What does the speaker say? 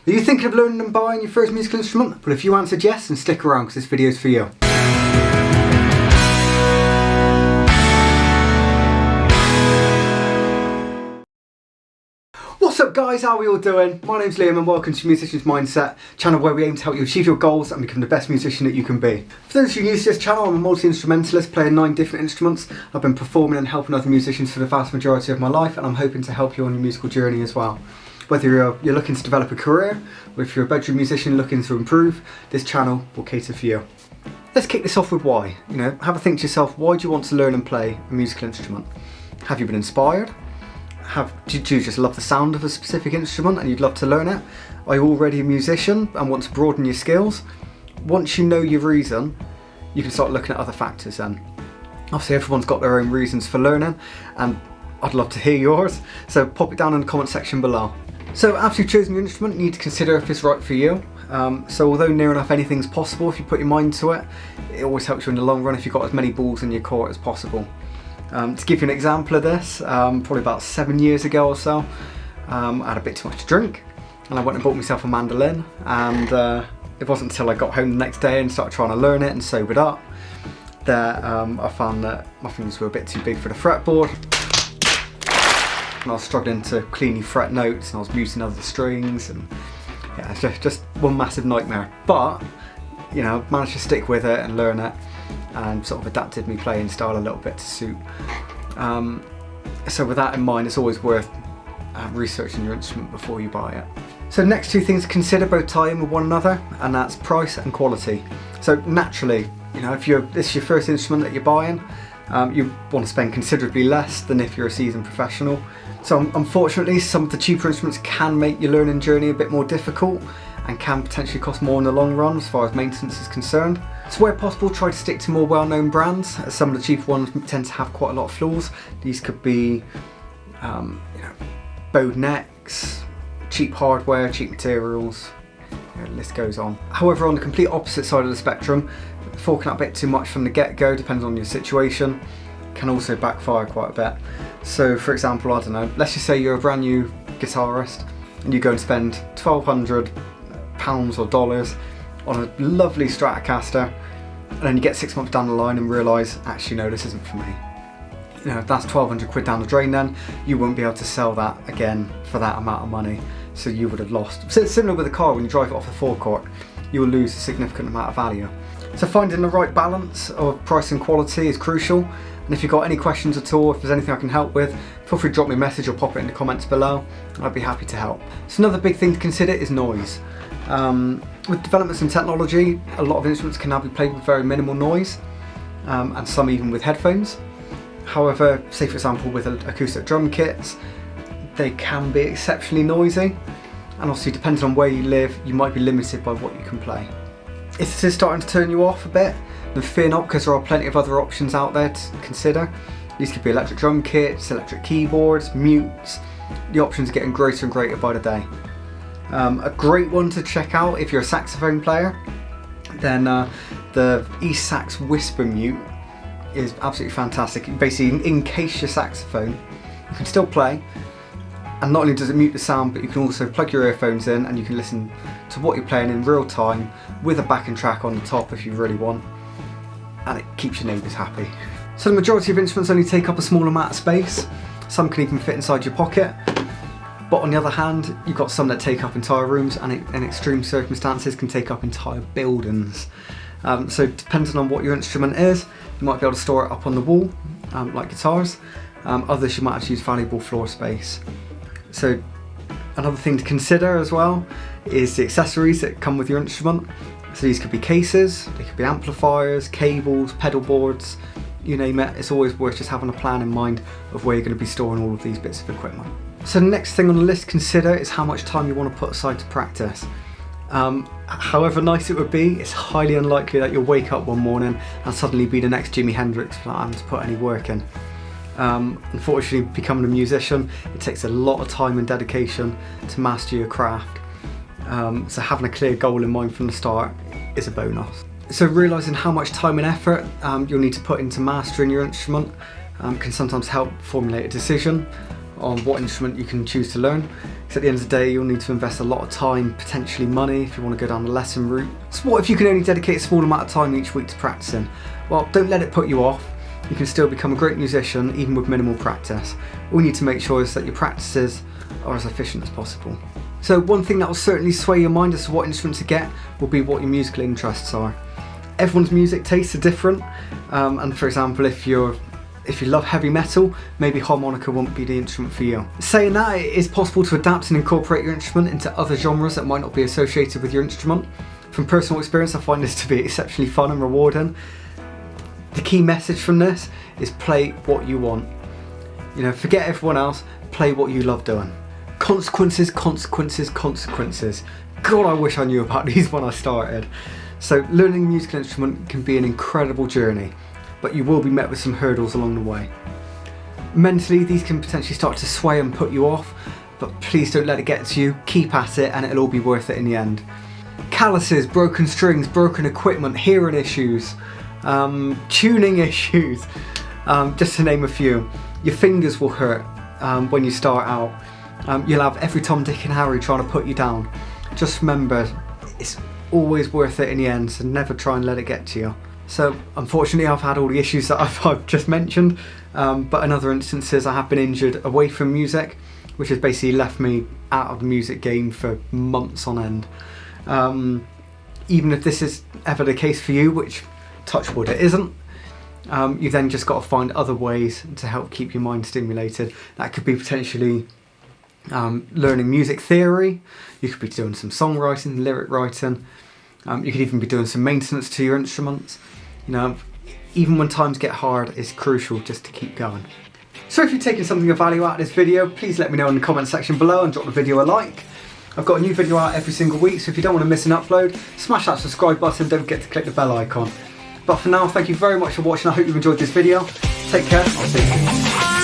Are you thinking of learning and buying your first musical instrument? Well, if you answered yes, then stick around because this video is for you. What's up guys, how are we all doing? My name's Liam and welcome to Musicians Mindset, channel where we aim to help you achieve your goals and become the best musician that you can be. For those of you new to this channel, I'm a multi-instrumentalist playing 9 different instruments. I've been performing and helping other musicians for the vast majority of my life, and I'm hoping to help you on your musical journey as well. Whether you're looking to develop a career, or if you're a bedroom musician looking to improve, this channel will cater for you. Let's kick this off with why. Have a think to yourself, why do you want to learn and play a musical instrument? Have you been inspired? Do you just love the sound of a specific instrument and you'd love to learn it? Are you already a musician and want to broaden your skills? Once you know your reason, you can start looking at other factors then. Obviously everyone's got their own reasons for learning and I'd love to hear yours, so pop it down in the comment section below. So after you've chosen your instrument, you need to consider if it's right for you. So although near enough anything's possible if you put your mind to it, it always helps you in the long run if you've got as many balls in your court as possible. To give you an example of this, probably about 7 years ago or so, I had a bit too much to drink and I went and bought myself a mandolin, and it wasn't until I got home the next day and started trying to learn it and sobered up that I found that my fingers were a bit too big for the fretboard. And I was struggling to cleanly fret notes and I was muting other strings, and yeah, it's just one massive nightmare. But, I managed to stick with it and learn it and sort of adapted my playing style a little bit to suit. So with that in mind, it's always worth researching your instrument before you buy it. So next 2 things to consider both tie in with one another, and that's price and quality. So naturally, if this is your first instrument that you're buying, you want to spend considerably less than if you're a seasoned professional. So unfortunately, some of the cheaper instruments can make your learning journey a bit more difficult and can potentially cost more in the long run as far as maintenance is concerned. So where possible, try to stick to more well-known brands, as some of the cheaper ones tend to have quite a lot of flaws. These could be bowed necks, cheap hardware, cheap materials, the list goes on. However, on the complete opposite side of the spectrum, forking out a bit too much from the get-go, depends on your situation, can also backfire quite a bit. So for example, I don't know, let's just say you're a brand new guitarist and you go and spend £1,200 or dollars on a lovely Stratocaster, and then you get 6 months down the line and realise, actually no, this isn't for me. That's 1,200 quid down the drain then, you won't be able to sell that again for that amount of money, so you would have lost. So it's similar with a car, when you drive it off the forecourt, you will lose a significant amount of value. So finding the right balance of price and quality is crucial, and if you've got any questions at all, if there's anything I can help with, feel free to drop me a message or pop it in the comments below. I'd be happy to help. So another big thing to consider is noise. With developments in technology, a lot of instruments can now be played with very minimal noise, and some even with headphones. However, say for example with acoustic drum kits, they can be exceptionally noisy, and obviously depending on where you live, you might be limited by what you can play. If this is starting to turn you off a bit, then fear not, because there are plenty of other options out there to consider. These could be electric drum kits, electric keyboards, mutes. The options are getting greater and greater by the day. A great one to check out if you're a saxophone player, then the E-Sax Whisper Mute is absolutely fantastic. Basically, encase your saxophone, you can still play, and not only does it mute the sound, but you can also plug your earphones in and you can listen to what you're playing in real time with a backing track on the top if you really want, and it keeps your neighbours happy. So the majority of instruments only take up a small amount of space, some can even fit inside your pocket. But on the other hand, you've got some that take up entire rooms, and in extreme circumstances can take up entire buildings. So depending on what your instrument is, you might be able to store it up on the wall, like guitars. Others you might have to use valuable floor space. So another thing to consider as well is the accessories that come with your instrument. So these could be cases, they could be amplifiers, cables, pedal boards, you name it. It's always worth just having a plan in mind of where you're going to be storing all of these bits of equipment. So the next thing on the list to consider is how much time you want to put aside to practice. However nice it would be, it's highly unlikely that you'll wake up one morning and suddenly be the next Jimi Hendrix without having to put any work in. Unfortunately, becoming a musician, it takes a lot of time and dedication to master your craft. So having a clear goal in mind from the start is a bonus. So realising how much time and effort you'll need to put into mastering your instrument can sometimes help formulate a decision on what instrument you can choose to learn. Because at the end of the day, you'll need to invest a lot of time, potentially money, if you want to go down the lesson route. So what if you can only dedicate a small amount of time each week to practicing? Well, don't let it put you off. You can still become a great musician even with minimal practice. All you need to make sure is that your practices are as efficient as possible. So one thing that will certainly sway your mind as to what instrument to get will be what your musical interests are. Everyone's music tastes are different, and for example, if you love heavy metal, maybe harmonica won't be the instrument for you. Saying that, it is possible to adapt and incorporate your instrument into other genres that might not be associated with your instrument. From personal experience, I find this to be exceptionally fun and rewarding. The key message from this is play what you want. You know, forget everyone else, play what you love doing. Consequences, consequences, consequences. God, I wish I knew about these when I started. So learning a musical instrument can be an incredible journey, but you will be met with some hurdles along the way. Mentally, these can potentially start to sway and put you off, but please don't let it get to you. Keep at it and it'll all be worth it in the end. Calluses, broken strings, broken equipment, hearing issues, tuning issues, just to name a few. Your fingers will hurt when you start out. You'll have every Tom, Dick and Harry trying to put you down. Just remember, it's always worth it in the end, so never try and let it get to you. So unfortunately I've had all the issues that I've just mentioned, but in other instances I have been injured away from music, which has basically left me out of the music game for months on end. Even if this is ever the case for you, which touch wood it isn't, you've then just got to find other ways to help keep your mind stimulated. That could be potentially learning music theory, you could be doing some songwriting, lyric writing, you could even be doing some maintenance to your instruments. You know, even when times get hard, it's crucial just to keep going. So if you're taking something of value out of this video, please let me know in the comment section below and drop the video a like. I've got a new video out every single week, so if you don't want to miss an upload, smash that subscribe button, don't forget to click the bell icon. But for now, thank you very much for watching, I hope you've enjoyed this video. Take care, I'll see you soon.